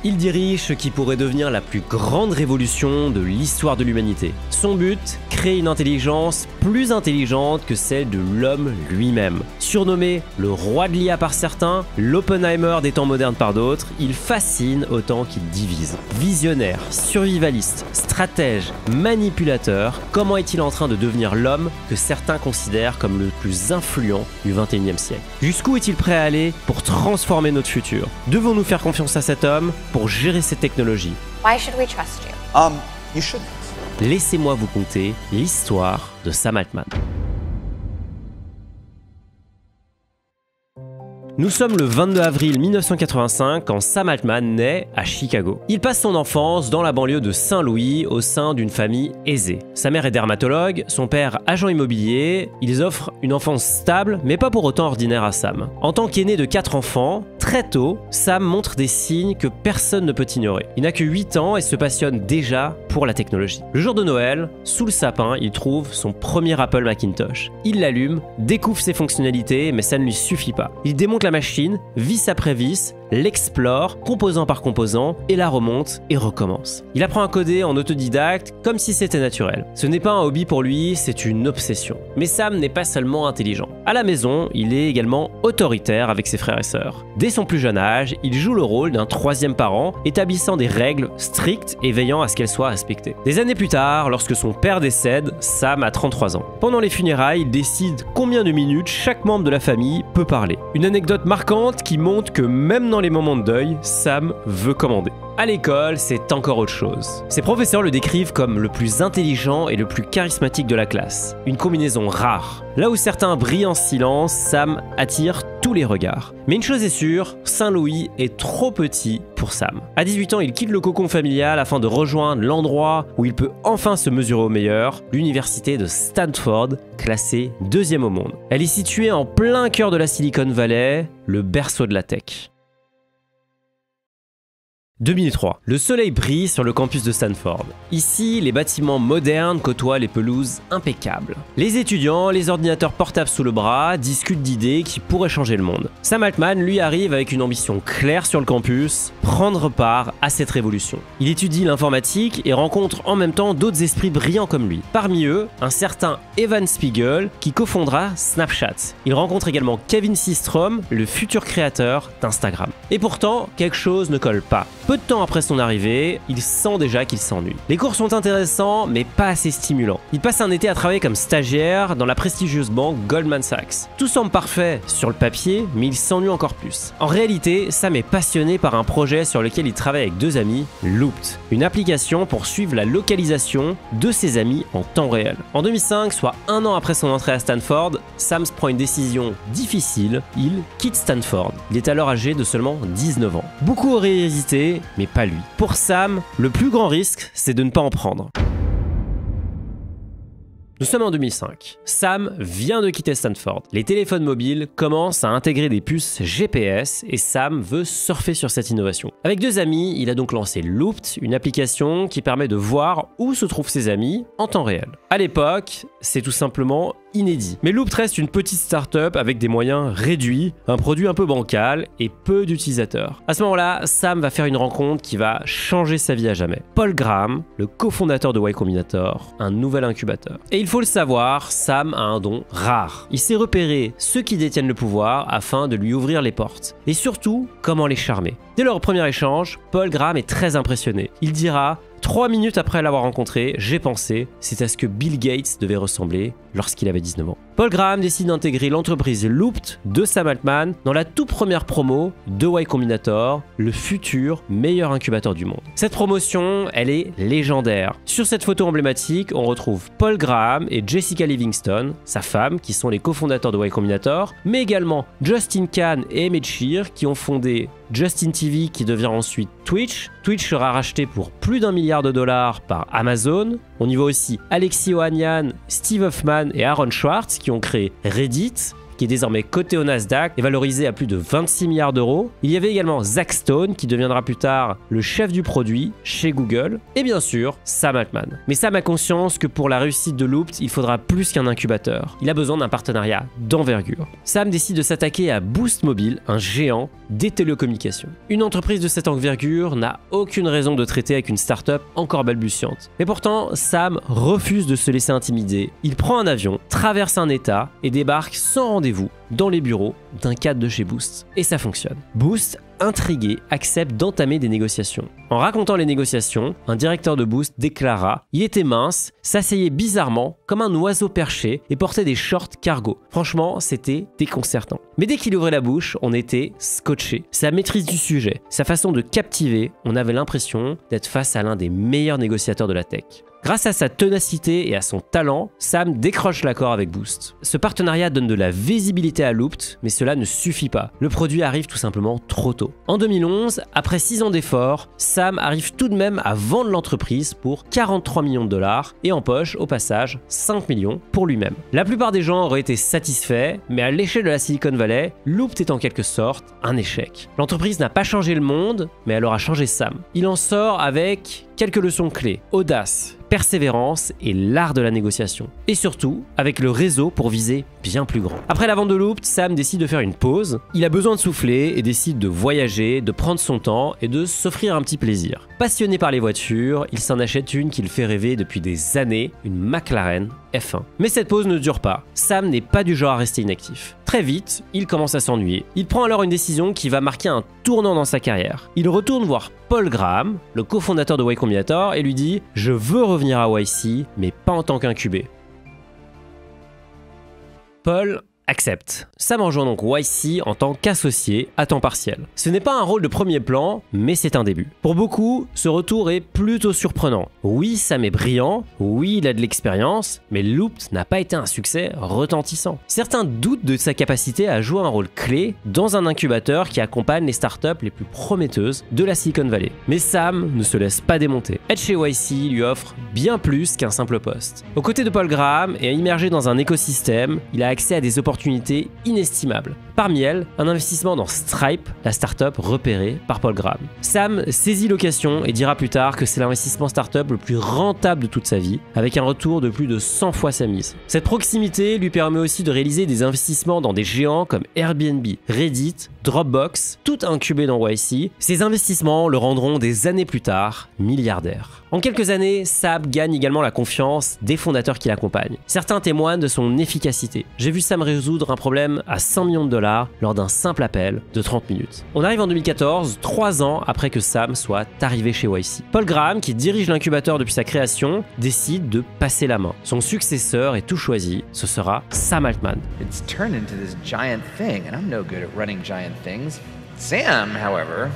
Il dirige ce qui pourrait devenir la plus grande révolution de l'histoire de l'humanité. Son but, créer une intelligence plus intelligente que celle de l'homme lui-même. Surnommé le roi de l'IA par certains, l'Oppenheimer des temps modernes par d'autres, il fascine autant qu'il divise. Visionnaire, survivaliste, stratège, manipulateur, comment est-il en train de devenir l'homme que certains considèrent comme le plus influent du XXIe siècle? Jusqu'où est-il prêt à aller pour transformer notre futur? Devons-nous faire confiance à cet homme pour gérer cette technologie? Why should we trust you? You shouldn't. Laissez-moi vous conter l'histoire de Sam Altman. Nous sommes le 22 avril 1985 quand Sam Altman naît à Chicago. Il passe son enfance dans la banlieue de Saint-Louis au sein d'une famille aisée. Sa mère est dermatologue, son père agent immobilier. Ils offrent une enfance stable mais pas pour autant ordinaire à Sam. En tant qu'aîné de 4 enfants, très tôt, Sam montre des signes que personne ne peut ignorer. Il n'a que 8 ans et se passionne déjà pour la technologie. Le jour de Noël, sous le sapin, il trouve son premier Apple Macintosh. Il l'allume, découvre ses fonctionnalités mais ça ne lui suffit pas. Il démonte la machine, vis après vis, l'explore, composant par composant, et la remonte et recommence. Il apprend à coder en autodidacte comme si c'était naturel. Ce n'est pas un hobby pour lui, c'est une obsession. Mais Sam n'est pas seulement intelligent. À la maison, il est également autoritaire avec ses frères et sœurs. Dès son plus jeune âge, il joue le rôle d'un troisième parent, établissant des règles strictes et veillant à ce qu'elles soient respectées. Des années plus tard, lorsque son père décède, Sam a 33 ans. Pendant les funérailles, il décide combien de minutes chaque membre de la famille peut parler. Une anecdote marquante qui montre que même dans les moments de deuil, Sam veut commander. À l'école, c'est encore autre chose. Ses professeurs le décrivent comme le plus intelligent et le plus charismatique de la classe. Une combinaison rare. Là où certains brillent en silence, Sam attire tous les regards. Mais une chose est sûre, Saint-Louis est trop petit pour Sam. À 18 ans, il quitte le cocon familial afin de rejoindre l'endroit où il peut enfin se mesurer au meilleur, l'université de Stanford, classée 2e au monde. Elle est située en plein cœur de la Silicon Valley, le berceau de la tech. 2003. Le soleil brille sur le campus de Stanford. Ici, les bâtiments modernes côtoient les pelouses impeccables. Les étudiants, les ordinateurs portables sous le bras, discutent d'idées qui pourraient changer le monde. Sam Altman, lui, arrive avec une ambition claire sur le campus, prendre part à cette révolution. Il étudie l'informatique et rencontre en même temps d'autres esprits brillants comme lui. Parmi eux, un certain Evan Spiegel qui cofondera Snapchat. Il rencontre également Kevin Systrom, le futur créateur d'Instagram. Et pourtant, quelque chose ne colle pas. Peu de temps après son arrivée, il sent déjà qu'il s'ennuie. Les cours sont intéressants, mais pas assez stimulants. Il passe un été à travailler comme stagiaire dans la prestigieuse banque Goldman Sachs. Tout semble parfait sur le papier, mais il s'ennuie encore plus. En réalité, Sam est passionné par un projet sur lequel il travaille avec 2 amis, Looped, une application pour suivre la localisation de ses amis en temps réel. En 2005, soit 1 an après son entrée à Stanford, Sam prend une décision difficile, il quitte Stanford. Il est alors âgé de seulement 19 ans. Beaucoup auraient hésité, mais pas lui. Pour Sam, le plus grand risque, c'est de ne pas en prendre. Nous sommes en 2005. Sam vient de quitter Stanford. Les téléphones mobiles commencent à intégrer des puces GPS et Sam veut surfer sur cette innovation. Avec 2 amis, il a donc lancé Looped, une application qui permet de voir où se trouvent ses amis en temps réel. À l'époque, c'est tout simplement inédit. Mais Looped reste une petite start-up avec des moyens réduits, un produit un peu bancal et peu d'utilisateurs. À ce moment-là, Sam va faire une rencontre qui va changer sa vie à jamais. Paul Graham, le cofondateur de Y Combinator, un nouvel incubateur. Et il faut le savoir, Sam a un don rare. Il sait repérer ceux qui détiennent le pouvoir afin de lui ouvrir les portes. Et surtout, comment les charmer. Dès leur premier échange, Paul Graham est très impressionné. Il dira: 3 minutes après l'avoir rencontré, j'ai pensé, c'est à ce que Bill Gates devait ressembler lorsqu'il avait 19 ans. Paul Graham décide d'intégrer l'entreprise Looped de Sam Altman dans la toute première promo de Y Combinator, le futur meilleur incubateur du monde. Cette promotion, elle est légendaire. Sur cette photo emblématique, on retrouve Paul Graham et Jessica Livingston, sa femme, qui sont les cofondateurs de Y Combinator, mais également Justin Kan et Emmett Shear, qui ont fondé Justin TV, qui devient ensuite Twitch. Twitch sera racheté pour plus d'1 milliard de dollars par Amazon. On y voit aussi Alexis Ohanian, Steve Hoffman et Aaron Swartz qui ont créé Reddit, qui est désormais coté au Nasdaq et valorisé à plus de 26 milliards d'euros. Il y avait également Zach Stone, qui deviendra plus tard le chef du produit chez Google. Et bien sûr, Sam Altman. Mais Sam a conscience que pour la réussite de Loopt, il faudra plus qu'un incubateur. Il a besoin d'un partenariat d'envergure. Sam décide de s'attaquer à Boost Mobile, un géant des télécommunications. Une entreprise de cette envergure n'a aucune raison de traiter avec une start-up encore balbutiante. Mais pourtant, Sam refuse de se laisser intimider. Il prend un avion, traverse un état et débarque sans rendez-vous dans les bureaux d'un cadre de chez Boost. Et ça fonctionne. Boost, intrigué, accepte d'entamer des négociations. En racontant les négociations, un directeur de Boost déclara « Il était mince, s'asseyait bizarrement comme un oiseau perché et portait des shorts cargo. Franchement, c'était déconcertant. » Mais dès qu'il ouvrait la bouche, on était scotché. Sa maîtrise du sujet, sa façon de captiver, on avait l'impression d'être face à l'un des meilleurs négociateurs de la tech. Grâce à sa ténacité et à son talent, Sam décroche l'accord avec Boost. Ce partenariat donne de la visibilité à Loopt, mais cela ne suffit pas. Le produit arrive tout simplement trop tôt. En 2011, après 6 ans d'efforts, Sam arrive tout de même à vendre l'entreprise pour 43 millions de dollars et empoche au passage 5 millions pour lui-même. La plupart des gens auraient été satisfaits, mais à l'échelle de la Silicon Valley, Loopt est en quelque sorte un échec. L'entreprise n'a pas changé le monde, mais elle aura changé Sam. Il en sort avec quelques leçons clés: audace, persévérance et l'art de la négociation. Et surtout, avec le réseau pour viser bien plus grand. Après la vente de Loopt, Sam décide de faire une pause. Il a besoin de souffler et décide de voyager, de prendre son temps et de s'offrir un petit plaisir. Passionné par les voitures, il s'en achète une qui le fait rêver depuis des années, une McLaren F1. Mais cette pause ne dure pas. Sam n'est pas du genre à rester inactif. Très vite, il commence à s'ennuyer. Il prend alors une décision qui va marquer un tournant dans sa carrière. Il retourne voir Paul Graham, le cofondateur de Y Combinator, et lui dit « Je veux revenir à YC, mais pas en tant qu'incubé ». Paul accepte. Sam rejoint donc YC en tant qu'associé à temps partiel. Ce n'est pas un rôle de premier plan, mais c'est un début. Pour beaucoup, ce retour est plutôt surprenant. Oui, Sam est brillant, oui, il a de l'expérience, mais Loopt n'a pas été un succès retentissant. Certains doutent de sa capacité à jouer un rôle clé dans un incubateur qui accompagne les startups les plus prometteuses de la Silicon Valley. Mais Sam ne se laisse pas démonter. Être chez YC lui offre bien plus qu'un simple poste. Aux côtés de Paul Graham et immergé dans un écosystème, il a accès à des opportunités inestimables. Parmi elles, un investissement dans Stripe, la startup repérée par Paul Graham. Sam saisit l'occasion et dira plus tard que c'est l'investissement startup le plus rentable de toute sa vie, avec un retour de plus de 100 fois sa mise. Cette proximité lui permet aussi de réaliser des investissements dans des géants comme Airbnb, Reddit, Dropbox, tout incubé dans YC. Ces investissements le rendront des années plus tard milliardaire. En quelques années, Sam gagne également la confiance des fondateurs qui l'accompagnent. Certains témoignent de son efficacité. J'ai vu Sam résoudre un problème à 100 millions de dollars lors d'un simple appel de 30 minutes. On arrive en 2014, 3 ans après que Sam soit arrivé chez YC. Paul Graham, qui dirige l'incubateur depuis sa création, décide de passer la main. Son successeur est tout choisi, ce sera Sam Altman. It's turned into this giant thing, and I'm no good at running giant things. Sam, however,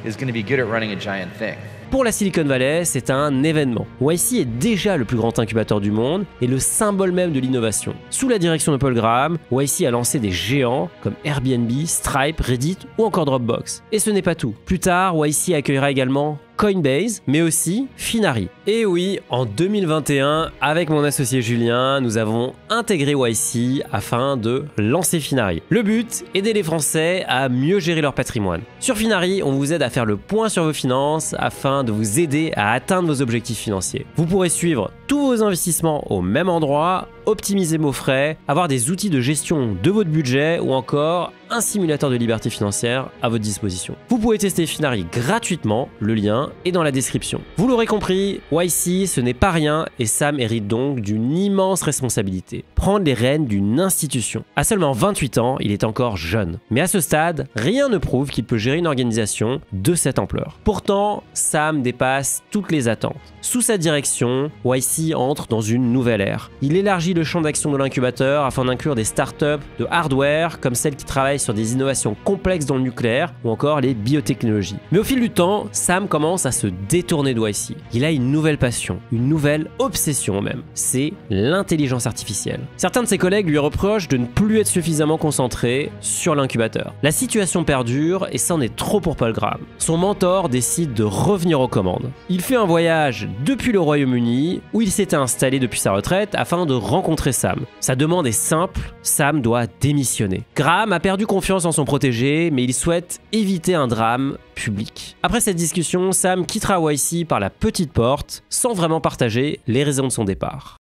is going to be good at running a giant thing. Pour la Silicon Valley, c'est un événement. YC est déjà le plus grand incubateur du monde et le symbole même de l'innovation. Sous la direction de Paul Graham, YC a lancé des géants comme Airbnb, Stripe, Reddit ou encore Dropbox. Et ce n'est pas tout. Plus tard, YC accueillera également Coinbase, mais aussi Finari. Et oui, en 2021, avec mon associé Julien, nous avons intégré YC afin de lancer Finari. Le but, aider les Français à mieux gérer leur patrimoine. Sur Finari, on vous aide à faire le point sur vos finances afin de vous aider à atteindre vos objectifs financiers. Vous pourrez suivre tous vos investissements au même endroit, optimiser vos frais, avoir des outils de gestion de votre budget ou encore un simulateur de liberté financière à votre disposition. Vous pouvez tester Finari gratuitement, le lien est dans la description. Vous l'aurez compris, YC ce n'est pas rien et Sam hérite donc d'une immense responsabilité. Prendre les rênes d'une institution. À seulement 28 ans, il est encore jeune. Mais à ce stade, rien ne prouve qu'il peut gérer une organisation de cette ampleur. Pourtant, Sam dépasse toutes les attentes. Sous sa direction, YC entre dans une nouvelle ère. Il élargit le champ d'action de l'incubateur afin d'inclure des startups de hardware comme celles qui travaillent sur des innovations complexes dans le nucléaire ou encore les biotechnologies. Mais au fil du temps, Sam commence à se détourner de YC. Il a une nouvelle passion, une nouvelle obsession même, c'est l'intelligence artificielle. Certains de ses collègues lui reprochent de ne plus être suffisamment concentré sur l'incubateur. La situation perdure et c'en est trop pour Paul Graham. Son mentor décide de revenir aux commandes. Il fait un voyage depuis le Royaume-Uni où il s'était installé depuis sa retraite afin de rencontrer rencontrer Sam. Sa demande est simple, Sam doit démissionner. Graham a perdu confiance en son protégé, mais il souhaite éviter un drame public. Après cette discussion, Sam quittera YC par la petite porte, sans vraiment partager les raisons de son départ.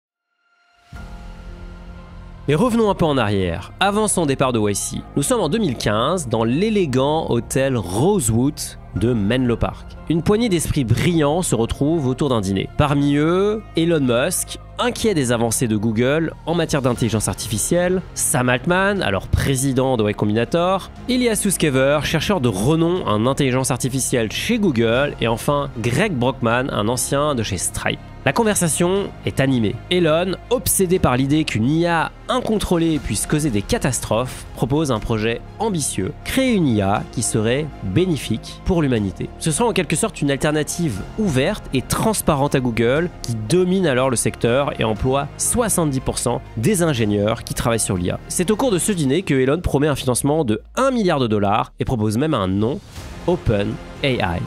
Mais revenons un peu en arrière, avant son départ de YC. Nous sommes en 2015 dans l'élégant hôtel Rosewood de Menlo Park. Une poignée d'esprits brillants se retrouve autour d'un dîner. Parmi eux, Elon Musk, inquiet des avancées de Google en matière d'intelligence artificielle, Sam Altman, alors président de Y Combinator, Ilya Sutskever, chercheur de renom en intelligence artificielle chez Google, et enfin Greg Brockman, un ancien de chez Stripe. La conversation est animée. Elon, obsédé par l'idée qu'une IA incontrôlée puisse causer des catastrophes, propose un projet ambitieux, créer une IA qui serait bénéfique pour l'humanité. Ce sera en quelque sorte une alternative ouverte et transparente à Google qui domine alors le secteur et emploie 70% des ingénieurs qui travaillent sur l'IA. C'est au cours de ce dîner que Elon promet un financement de $1 milliard et propose même un nom, OpenAI.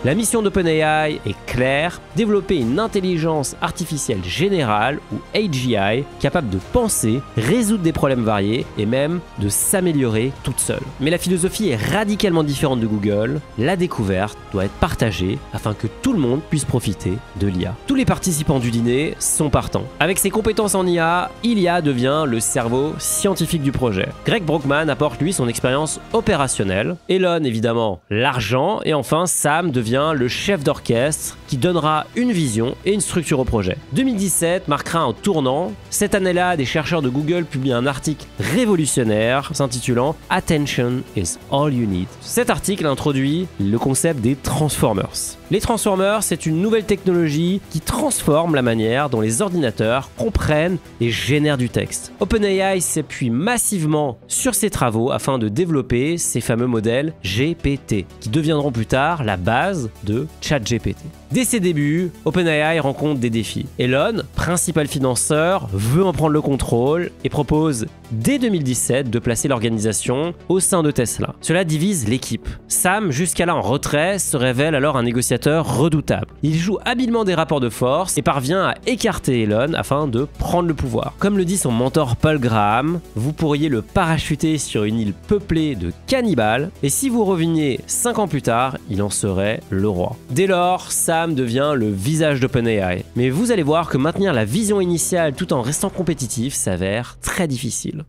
La mission d'OpenAI est claire, développer une intelligence artificielle générale, ou AGI, capable de penser, résoudre des problèmes variés et même de s'améliorer toute seule. Mais la philosophie est radicalement différente de Google, la découverte doit être partagée afin que tout le monde puisse profiter de l'IA. Tous les participants du dîner sont partants. Avec ses compétences en IA, Ilya devient le cerveau scientifique du projet. Greg Brockman apporte lui son expérience opérationnelle, Elon évidemment l'argent, et enfin Sam devient le chef d'orchestre qui donnera une vision et une structure au projet. 2017 marquera un tournant. Cette année-là, des chercheurs de Google publient un article révolutionnaire s'intitulant « Attention is all you need ». Cet article introduit le concept des Transformers. Les Transformers, c'est une nouvelle technologie qui transforme la manière dont les ordinateurs comprennent et génèrent du texte. OpenAI s'appuie massivement sur ces travaux afin de développer ces fameux modèles GPT, qui deviendront plus tard la base de ChatGPT. Dès ses débuts, OpenAI rencontre des défis. Elon, principal financeur, veut en prendre le contrôle et propose dès 2017 de placer l'organisation au sein de Tesla. Cela divise l'équipe. Sam, jusqu'à là en retrait, se révèle alors un négociateur redoutable. Il joue habilement des rapports de force et parvient à écarter Elon afin de prendre le pouvoir. Comme le dit son mentor Paul Graham, vous pourriez le parachuter sur une île peuplée de cannibales et si vous reveniez 5 ans plus tard, il en serait le roi. Dès lors, Sam devient le visage d'OpenAI. Mais vous allez voir que maintenir la vision initiale tout en restant compétitif s'avère très difficile.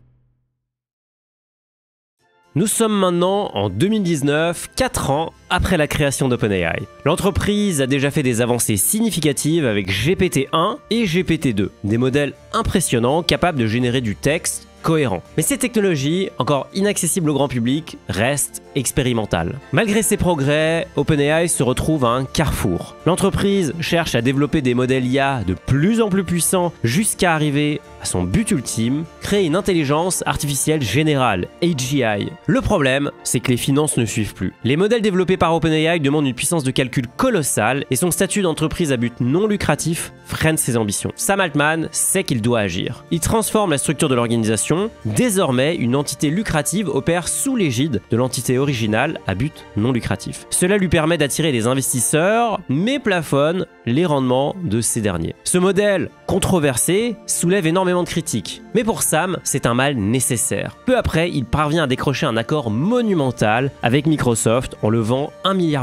Nous sommes maintenant en 2019, 4 ans après la création d'OpenAI. L'entreprise a déjà fait des avancées significatives avec GPT-1 et GPT-2, des modèles impressionnants capables de générer du texte cohérent. Mais ces technologies, encore inaccessibles au grand public, restent expérimentales. Malgré ces progrès, OpenAI se retrouve à un carrefour. L'entreprise cherche à développer des modèles IA de plus en plus puissants jusqu'à arriver à son but ultime, créer une intelligence artificielle générale, AGI. Le problème, c'est que les finances ne suivent plus. Les modèles développés par OpenAI demandent une puissance de calcul colossale et son statut d'entreprise à but non lucratif freine ses ambitions. Sam Altman sait qu'il doit agir. Il transforme la structure de l'organisation. Désormais, une entité lucrative opère sous l'égide de l'entité originale à but non lucratif. Cela lui permet d'attirer des investisseurs, mais plafonne les rendements de ces derniers. Ce modèle controversé soulève énormément de critiques. Mais pour Sam, c'est un mal nécessaire. Peu après, il parvient à décrocher un accord monumental avec Microsoft en levant $1 milliard.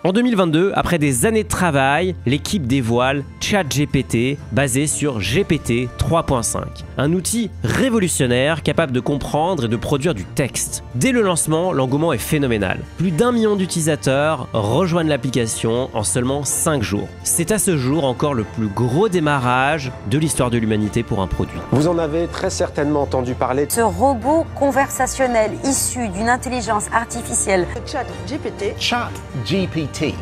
En 2022, après des années de travail, l'équipe dévoile ChatGPT basé sur GPT 3.5, un outil révolutionnaire capable de comprendre et de produire du texte. Dès le lancement, l'engouement est phénoménal. Plus d'1 million d'utilisateurs rejoignent l'application en seulement 5 jours. C'est à ce jour encore le plus gros démarrage de l'histoire de l'humanité pour un produit. Vous en avez très certainement entendu parler. Ce robot conversationnel issu d'une intelligence artificielle. ChatGPT. ChatGPT.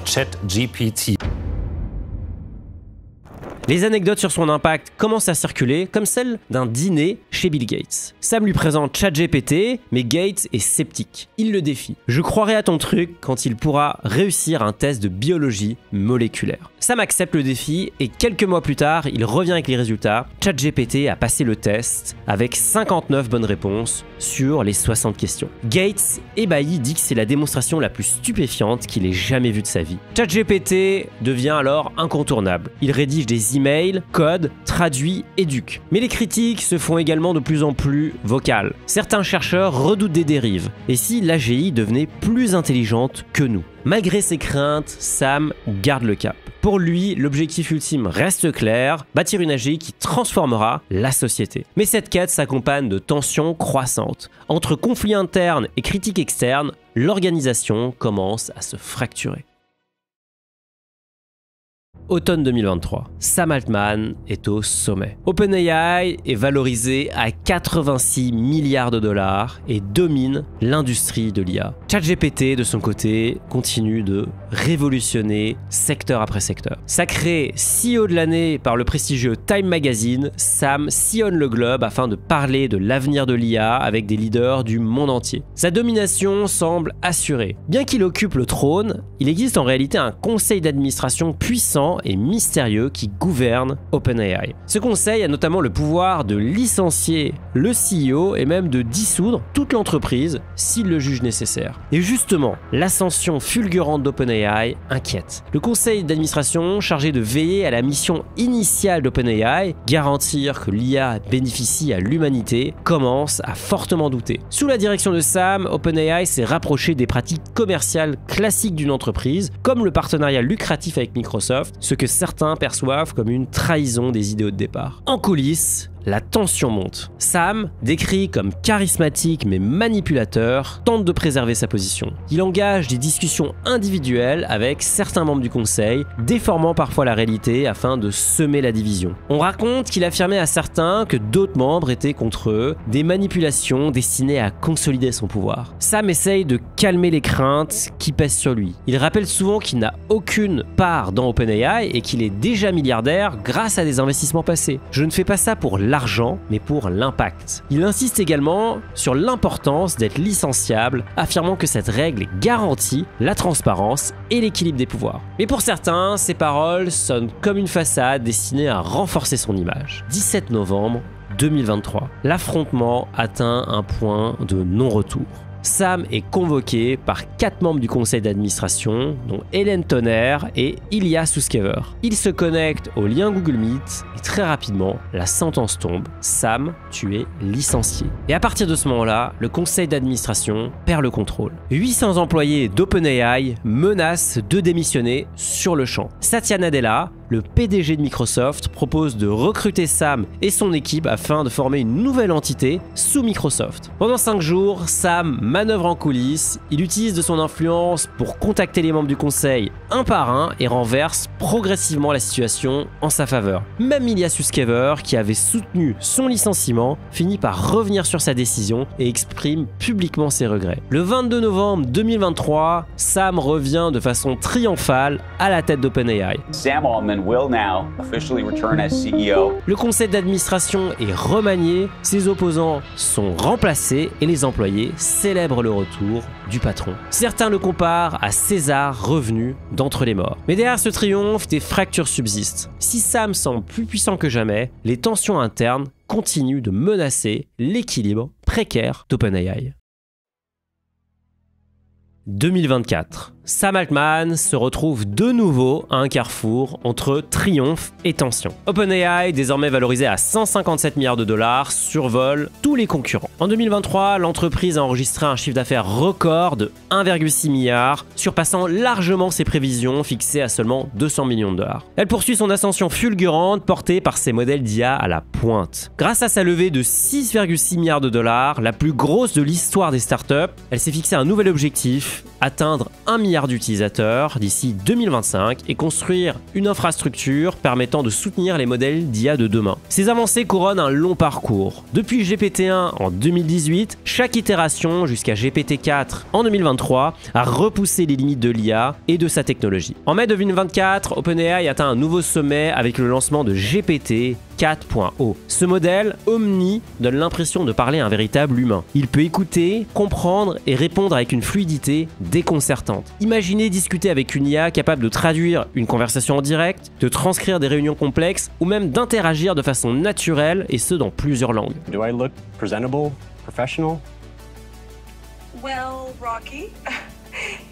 ChatGPT. Les anecdotes sur son impact commencent à circuler, comme celle d'un dîner chez Bill Gates. Sam lui présente ChatGPT, mais Gates est sceptique. Il le défie. « Je croirai à ton truc quand il pourra réussir un test de biologie moléculaire. » Sam accepte le défi et quelques mois plus tard, il revient avec les résultats. ChatGPT a passé le test avec 59 bonnes réponses sur les 60 questions. Gates, ébahi, dit que c'est la démonstration la plus stupéfiante qu'il ait jamais vue de sa vie. ChatGPT devient alors incontournable. Il rédige des emails, code, traduit, éduque. Mais les critiques se font également de plus en plus vocales. Certains chercheurs redoutent des dérives. Et si l'AGI devenait plus intelligente que nous? Malgré ses craintes, Sam garde le cap. Pour lui, l'objectif ultime reste clair, bâtir une AGI qui transformera la société. Mais cette quête s'accompagne de tensions croissantes. Entre conflits internes et critiques externes, l'organisation commence à se fracturer. Automne 2023, Sam Altman est au sommet. OpenAI est valorisé à 86 milliards de dollars et domine l'industrie de l'IA. ChatGPT, de son côté, continue de révolutionner secteur après secteur. Sacré CEO de l'année par le prestigieux Time Magazine, Sam sillonne le globe afin de parler de l'avenir de l'IA avec des leaders du monde entier. Sa domination semble assurée. Bien qu'il occupe le trône, il existe en réalité un conseil d'administration puissant et mystérieux qui gouverne OpenAI. Ce conseil a notamment le pouvoir de licencier le CEO et même de dissoudre toute l'entreprise s'il le juge nécessaire. Et justement, l'ascension fulgurante d'OpenAI inquiète. Le conseil d'administration chargé de veiller à la mission initiale d'OpenAI, garantir que l'IA bénéficie à l'humanité, commence à fortement douter. Sous la direction de Sam, OpenAI s'est rapproché des pratiques commerciales classiques d'une entreprise, comme le partenariat lucratif avec Microsoft, ce que certains perçoivent comme une trahison des idéaux de départ. En coulisses, la tension monte. Sam, décrit comme charismatique mais manipulateur, tente de préserver sa position. Il engage des discussions individuelles avec certains membres du conseil, déformant parfois la réalité afin de semer la division. On raconte qu'il affirmait à certains que d'autres membres étaient contre eux, des manipulations destinées à consolider son pouvoir. Sam essaye de calmer les craintes qui pèsent sur lui. Il rappelle souvent qu'il n'a aucune part dans OpenAI et qu'il est déjà milliardaire grâce à des investissements passés. Je ne fais pas ça pour l'argent, mais pour l'impact. Il insiste également sur l'importance d'être licenciable, affirmant que cette règle garantit la transparence et l'équilibre des pouvoirs. Mais pour certains, ces paroles sonnent comme une façade destinée à renforcer son image. 17 novembre 2023, l'affrontement atteint un point de non-retour. Sam est convoqué par 4 membres du conseil d'administration, dont Hélène Tonner et Ilya Sutskever. Il se connecte au lien Google Meet et très rapidement, la sentence tombe. Sam, tu es licencié. Et à partir de ce moment-là, le conseil d'administration perd le contrôle. 800 employés d'OpenAI menacent de démissionner sur le champ. Satya Nadella, le PDG de Microsoft, propose de recruter Sam et son équipe afin de former une nouvelle entité sous Microsoft. Pendant 5 jours, Sam manœuvre en coulisses, il utilise de son influence pour contacter les membres du conseil un par un et renverse progressivement la situation en sa faveur. Même Ilya Sutskever, qui avait soutenu son licenciement, finit par revenir sur sa décision et exprime publiquement ses regrets. Le 22 novembre 2023, Sam revient de façon triomphale à la tête d'OpenAI. Sam Altman will now officially return as CEO. Le conseil d'administration est remanié, ses opposants sont remplacés et les employés célèbrent le retour du patron. Certains le comparent à César revenu d'entre les morts. Mais derrière ce triomphe, des fractures subsistent. Si Sam semble plus puissant que jamais, les tensions internes continuent de menacer l'équilibre précaire d'OpenAI. 2024. Sam Altman se retrouve de nouveau à un carrefour entre triomphe et tension. OpenAI, désormais valorisé à 157 milliards de dollars, survole tous les concurrents. En 2023, l'entreprise a enregistré un chiffre d'affaires record de 1,6 milliard, surpassant largement ses prévisions fixées à seulement 200 millions de dollars. Elle poursuit son ascension fulgurante portée par ses modèles d'IA à la pointe. Grâce à sa levée de 6,6 milliards de dollars, la plus grosse de l'histoire des startups, elle s'est fixé un nouvel objectif, atteindre 1 milliard d'utilisateurs d'ici 2025 et construire une infrastructure permettant de soutenir les modèles d'IA de demain. Ces avancées couronnent un long parcours. Depuis GPT-1 en 2018, chaque itération jusqu'à GPT-4 en 2023 a repoussé les limites de l'IA et de sa technologie. En mai 2024, OpenAI atteint un nouveau sommet avec le lancement de GPT 4.0. Ce modèle, Omni, donne l'impression de parler à un véritable humain. Il peut écouter, comprendre et répondre avec une fluidité déconcertante. Imaginez discuter avec une IA capable de traduire une conversation en direct, de transcrire des réunions complexes ou même d'interagir de façon naturelle et ce dans plusieurs langues. Do I look presentable, professional? Well, Rocky,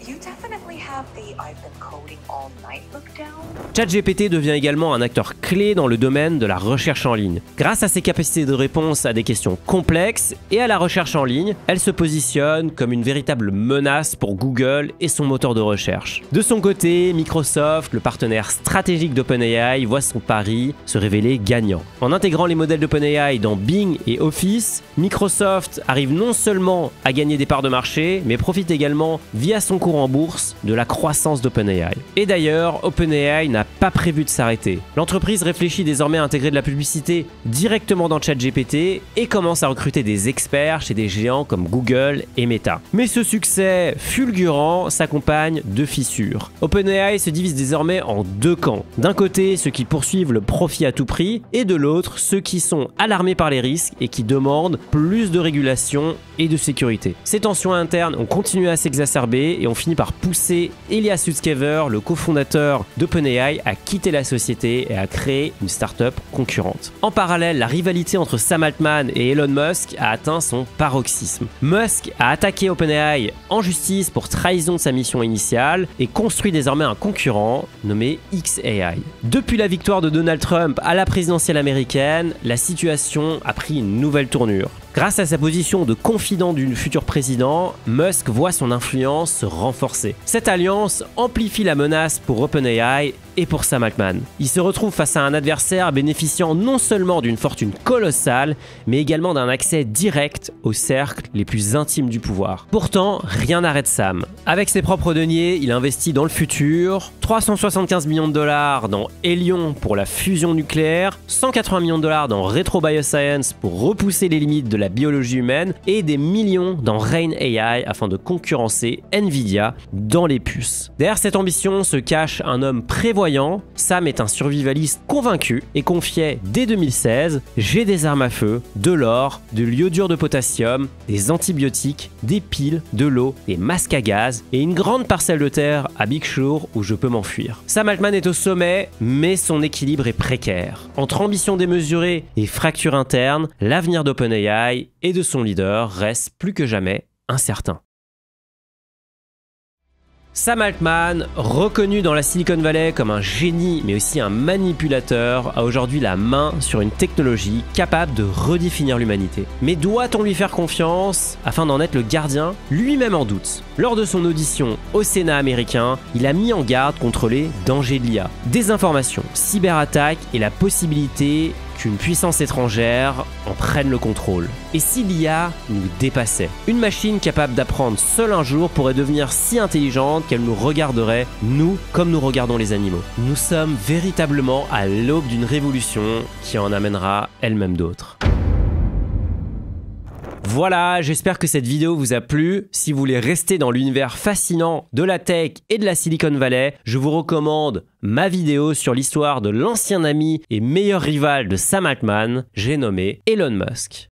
you definitely have the I've been coding all night look down. ChatGPT devient également un acteur clé dans le domaine de la recherche en ligne. Grâce à ses capacités de réponse à des questions complexes et à la recherche en ligne, elle se positionne comme une véritable menace pour Google et son moteur de recherche. De son côté, Microsoft, le partenaire stratégique d'OpenAI, voit son pari se révéler gagnant. En intégrant les modèles d'OpenAI dans Bing et Office, Microsoft arrive non seulement à gagner des parts de marché, mais profite également, via son cours en bourse, de la croissance d'OpenAI. Et d'ailleurs, OpenAI n'a pas prévu de s'arrêter. L'entreprise réfléchit désormais à intégrer de la publicité directement dans ChatGPT et commence à recruter des experts chez des géants comme Google et Meta. Mais ce succès fulgurant s'accompagne de fissures. OpenAI se divise désormais en deux camps. D'un côté, ceux qui poursuivent le profit à tout prix, et de l'autre, ceux qui sont alarmés par les risques et qui demandent plus de régulation et de sécurité. Ces tensions internes ont continué à s'exacerber et ont fini par pousser Elias Sutskever, le cofondateur d'OpenAI, à quitter la société et à créer une start-up concurrente. En parallèle, la rivalité entre Sam Altman et Elon Musk a atteint son paroxysme. Musk a attaqué OpenAI en justice pour trahison de sa mission initiale et construit désormais un concurrent nommé xAI. Depuis la victoire de Donald Trump à la présidentielle américaine, la situation a pris une nouvelle tournure. Grâce à sa position de confident du futur président, Musk voit son influence se renforcer. Cette alliance amplifie la menace pour OpenAI et pour Sam Altman. Il se retrouve face à un adversaire bénéficiant non seulement d'une fortune colossale, mais également d'un accès direct aux cercles les plus intimes du pouvoir. Pourtant, rien n'arrête Sam. Avec ses propres deniers, il investit dans le futur, 375 millions de dollars dans Hélion pour la fusion nucléaire, 180 millions de dollars dans Retro Bioscience pour repousser les limites de la biologie humaine et des millions dans Rain AI afin de concurrencer Nvidia dans les puces. Derrière cette ambition se cache un homme prévoyant. Sam est un survivaliste convaincu et confiait dès 2016 « J'ai des armes à feu, de l'or, de l'iodure de potassium, des antibiotiques, des piles, de l'eau, des masques à gaz et une grande parcelle de terre à Big Shore où je peux m'enfuir ». Sam Altman est au sommet, mais son équilibre est précaire. Entre ambition démesurée et fracture interne, l'avenir d'OpenAI et de son leader reste plus que jamais incertain. Sam Altman, reconnu dans la Silicon Valley comme un génie mais aussi un manipulateur, a aujourd'hui la main sur une technologie capable de redéfinir l'humanité. Mais doit-on lui faire confiance afin d'en être le gardien? Lui-même en doute. Lors de son audition au Sénat américain, il a mis en garde contre les dangers de l'IA, désinformation, cyberattaque et la possibilité qu'une puissance étrangère en prenne le contrôle. Et si l'IA nous dépassait? Une machine capable d'apprendre seule un jour pourrait devenir si intelligente qu'elle nous regarderait, nous, comme nous regardons les animaux. Nous sommes véritablement à l'aube d'une révolution qui en amènera elle-même d'autres. Voilà, j'espère que cette vidéo vous a plu. Si vous voulez rester dans l'univers fascinant de la tech et de la Silicon Valley, je vous recommande ma vidéo sur l'histoire de l'ancien ami et meilleur rival de Sam Altman, j'ai nommé Elon Musk.